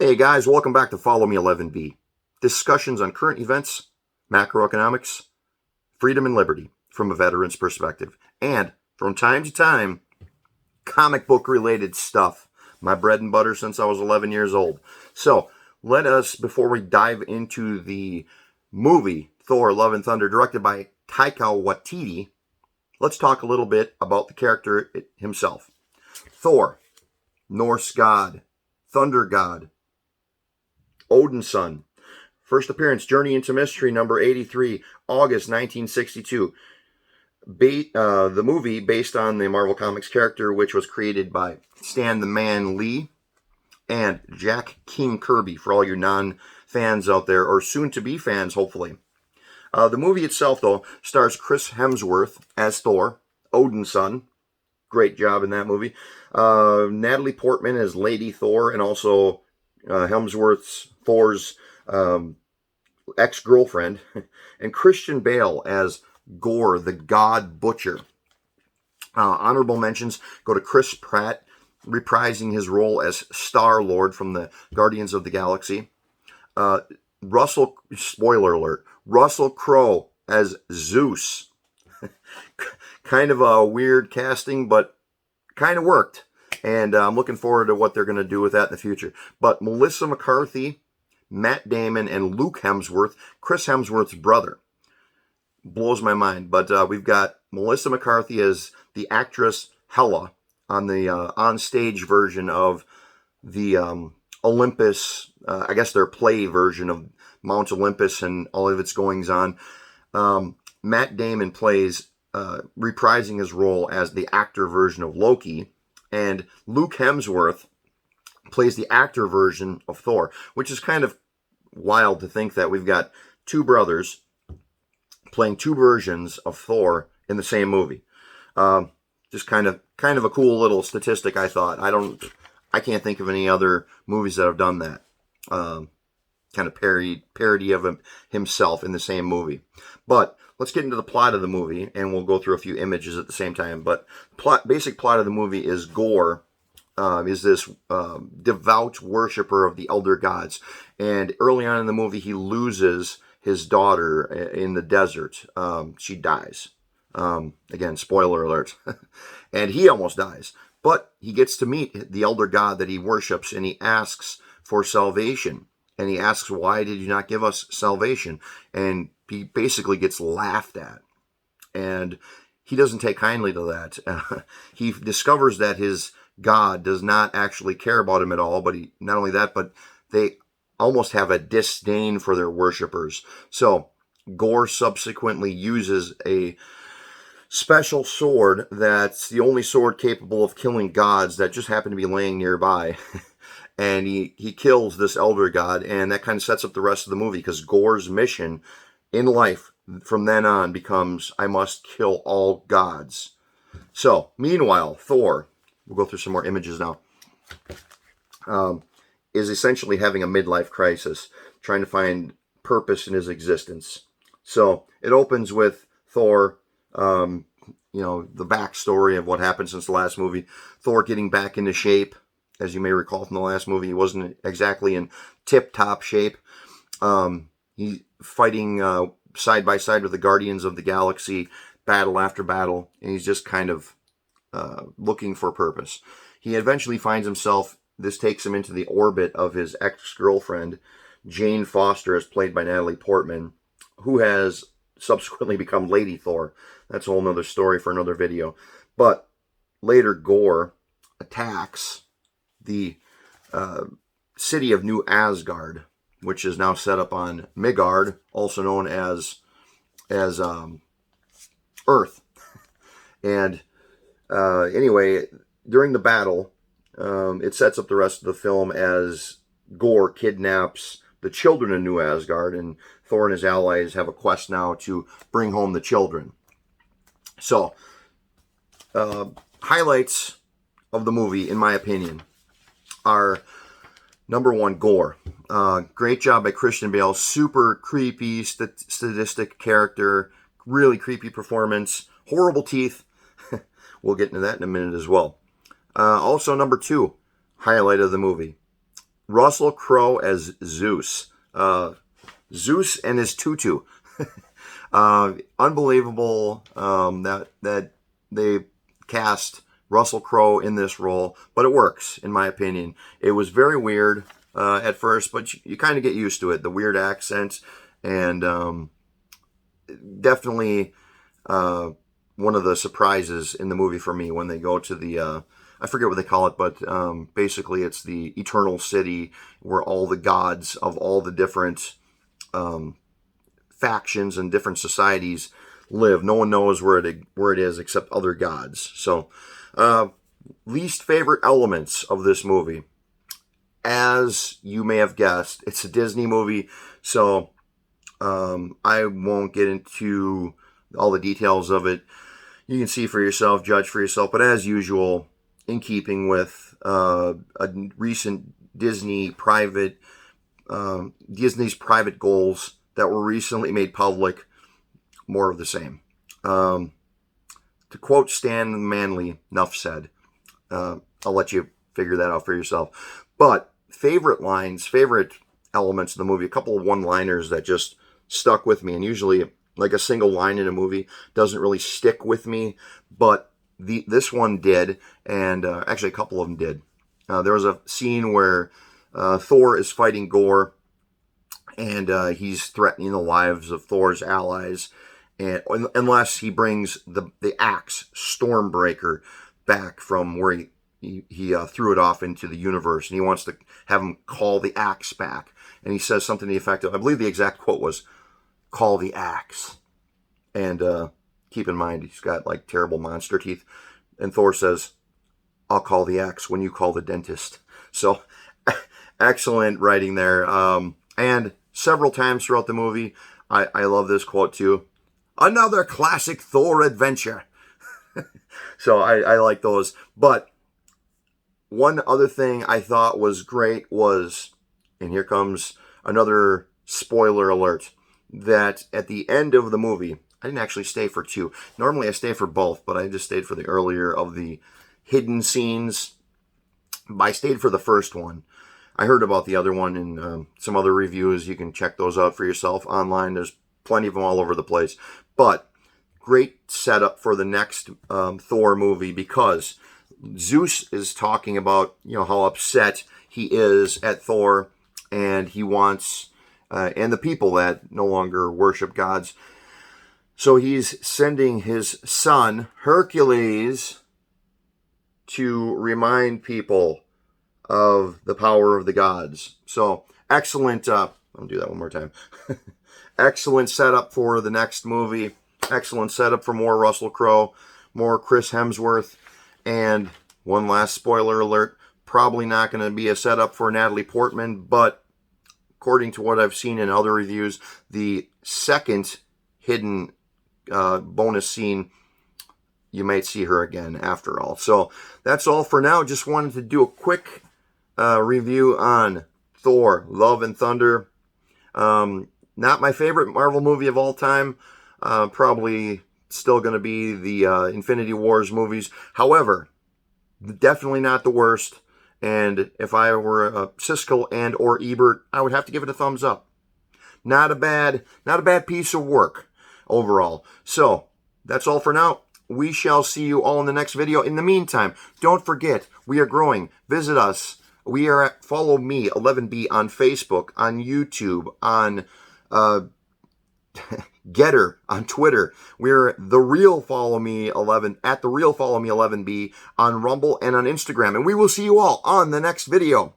Hey guys, welcome back to Follow Me 11B. Discussions on current events, macroeconomics, freedom and liberty from a veteran's perspective. And from time to time, comic book related stuff. My bread and butter since I was 11 years old. So let us, before we dive into the movie Thor, Love and Thunder, directed by Taika Waititi, let's talk a little bit about the character himself. Thor, Norse god, thunder god, Odin's son. First appearance, Journey into Mystery, number 83, August 1962. The movie based on the Marvel Comics character, which was created by Stan the Man Lee and Jack King Kirby, for all you non-fans out there, or soon-to-be fans, hopefully. The movie itself, though, stars Chris Hemsworth as Thor, Odin's son. Great job in that movie. Natalie Portman as Lady Thor, and also Thor's ex-girlfriend, and Christian Bale as Gorr, the God Butcher. Honorable mentions go to Chris Pratt, reprising his role as Star-Lord from the Guardians of the Galaxy. Spoiler alert, Russell Crowe as Zeus. Kind of a weird casting, but kind of worked. And I'm looking forward to what they're going to do with that in the future. But Melissa McCarthy, Matt Damon, and Luke Hemsworth, Chris Hemsworth's brother. Blows my mind. But we've got Melissa McCarthy as the actress Hela on the on-stage version of the Olympus, I guess their play version of Mount Olympus and all of its goings-on. Matt Damon plays, reprising his role as the actor version of Loki. And Luke Hemsworth plays the actor version of Thor, which is kind of wild to think that we've got two brothers playing two versions of Thor in the same movie. Just kind of a cool little statistic, I thought. I can't think of any other movies that have done that. Kind of parody of himself in the same movie. But let's get into the plot of the movie, and we'll go through a few images at the same time. But basic plot of the movie is Gorr is this devout worshiper of the elder gods. And early on in the movie, he loses his daughter in the desert. She dies. Again, spoiler alert. And he almost dies. But he gets to meet the elder god that he worships, and he asks for salvation. And he asks, why did you not give us salvation? And he basically gets laughed at. And he doesn't take kindly to that. He discovers that his God does not actually care about him at all. But not only that, but they almost have a disdain for their worshipers. So Gorr subsequently uses a special sword that's the only sword capable of killing gods that just happen to be laying nearby. And he kills this elder god, and that kind of sets up the rest of the movie, because Gorr's mission in life from then on becomes, I must kill all gods. So, meanwhile, Thor, we'll go through some more images now, is essentially having a midlife crisis, trying to find purpose in his existence. So, it opens with Thor, the backstory of what happened since the last movie. Thor getting back into shape. As you may recall from the last movie, he wasn't exactly in tip-top shape. He's fighting side by side with the Guardians of the Galaxy, battle after battle, and he's just kind of looking for purpose. He eventually finds himself, this takes him into the orbit of his ex-girlfriend, Jane Foster, as played by Natalie Portman, who has subsequently become Lady Thor. That's a whole nother story for another video. But later, Gorr attacks the city of New Asgard, which is now set up on Midgard, also known as Earth. And anyway, during the battle, it sets up the rest of the film as Gorr kidnaps the children of New Asgard, and Thor and his allies have a quest now to bring home the children. So, highlights of the movie, in my opinion, are number one, Gorr. Great job by Christian Bale. Super creepy, sadistic character. Really creepy performance. Horrible teeth. We'll get into that in a minute as well. Also, number two, highlight of the movie, Russell Crowe as Zeus. Zeus and his tutu. Unbelievable that they cast Russell Crowe in this role, but it works, in my opinion. It was very weird at first, but you kind of get used to it, the weird accents, and definitely one of the surprises in the movie for me when they go to the, I forget what they call it, but basically it's the Eternal City where all the gods of all the different factions and different societies live. No one knows where it is except other gods. So, least favorite elements of this movie. As you may have guessed, it's a Disney movie, so I won't get into all the details of it. You can see for yourself, judge for yourself, but as usual, in keeping with a recent Disney's private goals that were recently made public, more of the same. To quote Stan Manley, enough said. I'll let you figure that out for yourself. But favorite lines, favorite elements of the movie, a couple of one-liners that just stuck with me. And usually, like a single line in a movie doesn't really stick with me, but this one did, and actually a couple of them did. There was a scene where Thor is fighting Gorr, and he's threatening the lives of Thor's allies, and unless he brings the axe Stormbreaker back from where he threw it off into the universe, and he wants to have him call the axe back. And he says something to the effect of, I believe the exact quote was, "Call the axe." And keep in mind, he's got like terrible monster teeth. And Thor says, "I'll call the axe when you call the dentist." So excellent writing there. And several times throughout the movie, I love this quote too. "Another classic Thor adventure." So I like those. But one other thing I thought was great was, and here comes another spoiler alert, that at the end of the movie, I didn't actually stay for 2. Normally I stay for both, but I just stayed for the earlier of the hidden scenes. I stayed for the first one. I heard about the other one in some other reviews. You can check those out for yourself online. There's plenty of them all over the place. But great setup for the next Thor movie, because Zeus is talking about, how upset he is at Thor, and he wants, and the people that no longer worship gods. So he's sending his son, Hercules, to remind people of the power of the gods. So excellent, I'll do that one more time. Excellent setup for the next movie. Excellent setup for more Russell Crowe, more Chris Hemsworth, and one last spoiler alert, probably not going to be a setup for Natalie Portman, but according to what I've seen in other reviews, the second hidden bonus scene, you might see her again after all. So that's all for now. Just wanted to do a quick review on Thor, Love and Thunder. Not my favorite Marvel movie of all time. Probably still going to be the Infinity Wars movies. However, definitely not the worst. And if I were Siskel and or Ebert, I would have to give it a thumbs up. Not a bad piece of work overall. So that's all for now. We shall see you all in the next video. In the meantime, don't forget, we are growing. Visit us. We are at Follow Me 11B on Facebook, on YouTube, on Gettr, on Twitter. We're The Real Follow Me 11, at The Real Follow Me 11B on Rumble and on Instagram. And we will see you all on the next video.